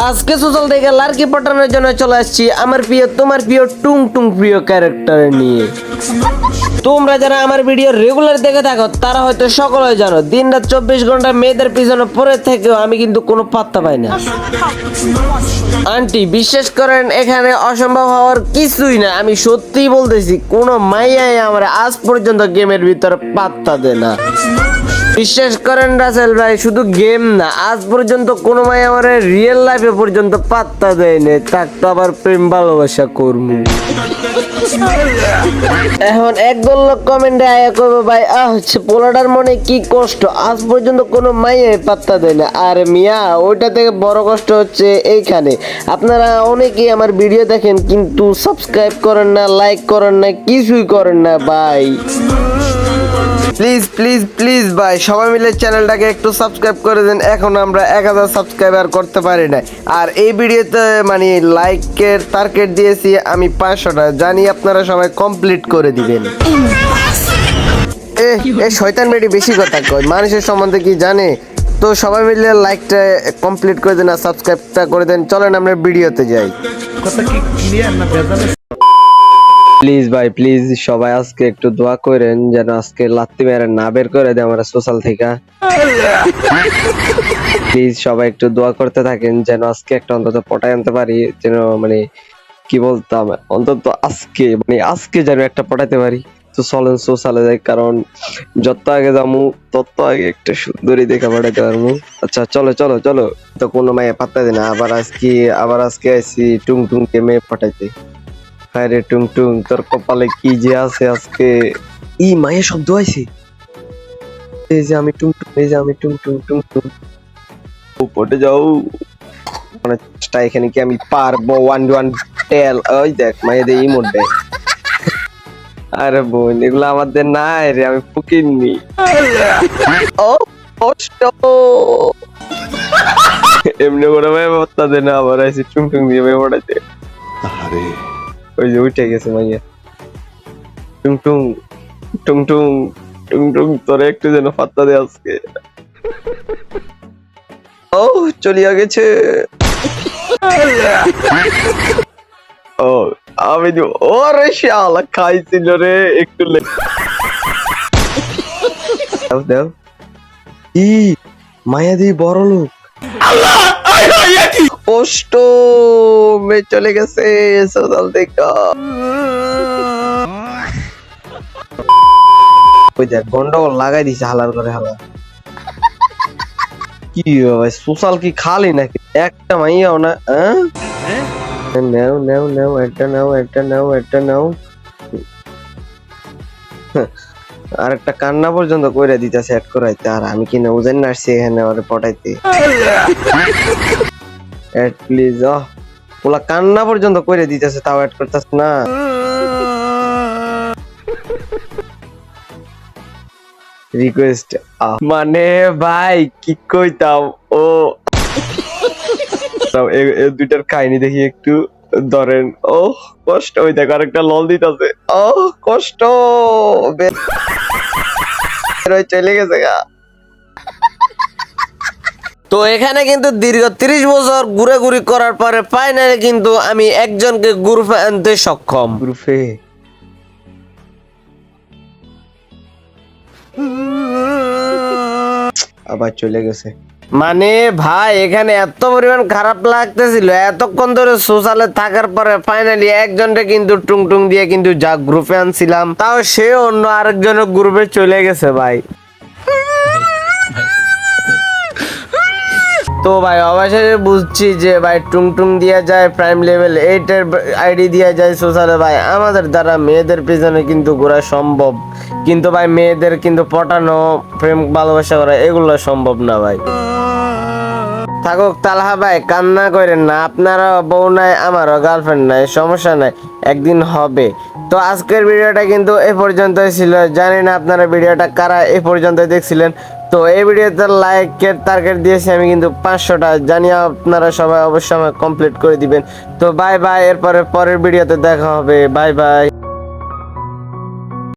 আজকে সোশ্যাল থেকে লার্কি পটানোর জন্য চলে আসছি আমার প্রিয় তোমার প্রিয় টুং টুং প্রিয় ক্যারেক্টার নিয়ে। তোমরা যারা আমার ভিডিও রেগুলার দেখে থাকো তারা হয়তো সকলে জানো দিন রাত 24 ঘন্টা মেয়েদের পিছনে পড়ে থেকেও আমি কিন্তু কোনো পাত্তা পাই না। আন্টি বিশ্বাস করেন এখানে অসম্ভব হওয়ার কিছুই না, আমি সত্যিই বলতেছি কোনো মাইয়াই আমার আজ পর্যন্ত গেমের ভিতরে পাত্তা দেয় না। বিশ্বাস করেন রাসেল ভাই, শুধু গেম না আজ পর্যন্ত কোনো মাই আমার রিয়েল লাইফে পর্যন্ত পাত্তা দেয়নি, তাক তো আবার প্রেম ভালোবাসা করবো। এখন একদল লোক কমেন্টে আয়া করবো ভাই হচ্ছে পোলাটার মনে কি কষ্ট, আজ পর্যন্ত কোনো মাইয়াই পাত্তা দেয় না। আর মিয়া ওইটা থেকে বড় কষ্ট হচ্ছে এইখানে আপনারা অনেকেই আমার ভিডিও দেখেন কিন্তু সাবস্ক্রাইব করেন না, লাইক করেন না, কিছুই করেন না ভাই। প্লিজ প্লিজ প্লিজ ভাই সবাই মিলে চ্যানেলটাকে একটু সাবস্ক্রাইব করে দেন, এখন আমরা 1000 সাবস্ক্রাইবার করতে পারি না। আর এই ভিডিওতে মানে লাইকের টার্গেট দিয়েছি আমি 500টা, জানি আপনারা সবাই কমপ্লিট করে দিবেন। এ শয়তান বেটি বেশি কথা কয়, মানুষের সম্বন্ধে কি জানে? তো সবাই মিলে লাইকটা কমপ্লিট করে দেন আর সাবস্ক্রাইবটা করে দেন। চলেন আমরা ভিডিওতে যাই। কথা কি ক্লিয়ার না ভেজাল? প্লিজ ভাই প্লিজ সবাই আজকে একটু দোয়া করেন যেন আজকে লাত্তি মেরে না বের করে দেয় আমরা সোশ্যাল থেকে। প্লিজ সবাই একটু দোয়া করতে থাকেন যেন আজকে একটা অন্তত পটায় আনতে পারি, যেন মানে কি বলতাম অন্তত আজকে যেন একটা পটাইতে পারি। তো চলেন সোশ্যালে যাই, কারণ যত আগে যাবো তত আগে একটা সুন্দরী দেখা পাঠাইতে পারবো। আচ্ছা চলো চলো চলো, তো কোনো মায়ে পাত্তা দিই না। আবার আজকে আইসি টুং টুং কে মেয়ে পাঠাইতে। আরে টুং টুং তোর কপালে কি যে আছে আজকে। ই মায়ের শব্দ আইছে, এই যে আমি টুং টুং, এই যে আমি টুং টুং টুং টুং। উপরে যাও মানে এখানে কি আমি পারবো? 1 টেল ওই দেখ মায়ের এই মোডে। আরে বোন এগুলো আমাদের নাই রে, আমি ফুকিনি। ও কষ্ট এমনি করে ভাই বার্তা দেয় না, আবার আইসি টুং টুং দিয়ে ভাই পড়াইতে। আরে ওই যে উঠে গেছে মাইয়া। টুং টুং টুং টুং টুং টুং তোরে একটু যেন পাত্তা দে আজকে। ও চলিয়া গেছে। ও আমি ওরে শালা খাইছিল রে একটু দাও দাও। ই মায়া দি বড় লোক কষ্ট মে চলে গেছে সোশ্যাল দেখা। ওই দেখ গন্ডগোল লাগাই দিছে হালার করে হালা। কি ভাই সোশ্যাল কি খালি নাকি? একটা মাইয়াও না। নাও নাও নাও একটা নাও একটা নাও একটা নাও। আর একটা কান্না পর্যন্ত কইরা দিতেছে অ্যাড করাইতে, আর আমি কি না উজান না আসছি এখানে ওরে পটাইতে। অ্যাড প্লিজ ওলা কান্না পর্যন্ত কইরা দিতেছে তাও অ্যাড করতেছ না। রিকোয়েস্ট মানে ভাই কি কইতাম। ও এই দুইটার কাহিনী দেখি একটু ধরেন। ও কষ্ট, ওই দেখো আরেকটা লল দিতেছে। ও কষ্ট চলে গেছে গা। তো এখানে কিন্তু দীর্ঘ 30 বছর ঘুরাঘুরি করার পরে ফাইনালি কিন্তু আমি একজনকে গ্রুপে আনতে সক্ষম। গ্রুপে আবার চলে গেছে। মানে ভাই এখানে এত পরিমাণ খারাপ লাগতেছিল এতক্ষণ ধরে সোশ্যালে থাকার পরে ফাইনালি একজনটা কিন্তু টুং টুং দিয়ে কিন্তু যা গ্রুপে আনছিলাম, তাও সে অন্য আরেকজনের গ্রুপে চলে গেছে ভাই। তো ভাই অবশেষে বুঝছি যে ভাই টুং টুং দেওয়া যায় প্রাইম লেভেল 8-এর আইডি দেওয়া যায় সোশ্যালে। ভাই আমাদের দ্বারা মেয়েদের পিছনে কিন্তু ঘোরা সম্ভব, কিন্তু ভাই মেয়েদের কিন্তু পটানো, প্রেম ভালোবাসা করা এগুলো সম্ভব না ভাই। থাকুক তালহা ভাই কান্না করেন না, আপনারা বউ নাই আমারও গার্লফ্রেন্ড নাই, সমস্যা নাই একদিন হবে। তো আজকের ভিডিওটা কিন্তু এ পর্যন্তই ছিল, জানি না আপনারা ভিডিওটা কারা এ পর্যন্ত দেখছিলেন। তো এই ভিডিওতে লাইকের টার্গেট দিয়েছি আমি কিন্তু 500টা, জানি আপনারা সবাই অবশ্যই কমপ্লিট করে দিবেন। তো বাই বাই, এরপরে পরের ভিডিওতে দেখা হবে, বাই বাই।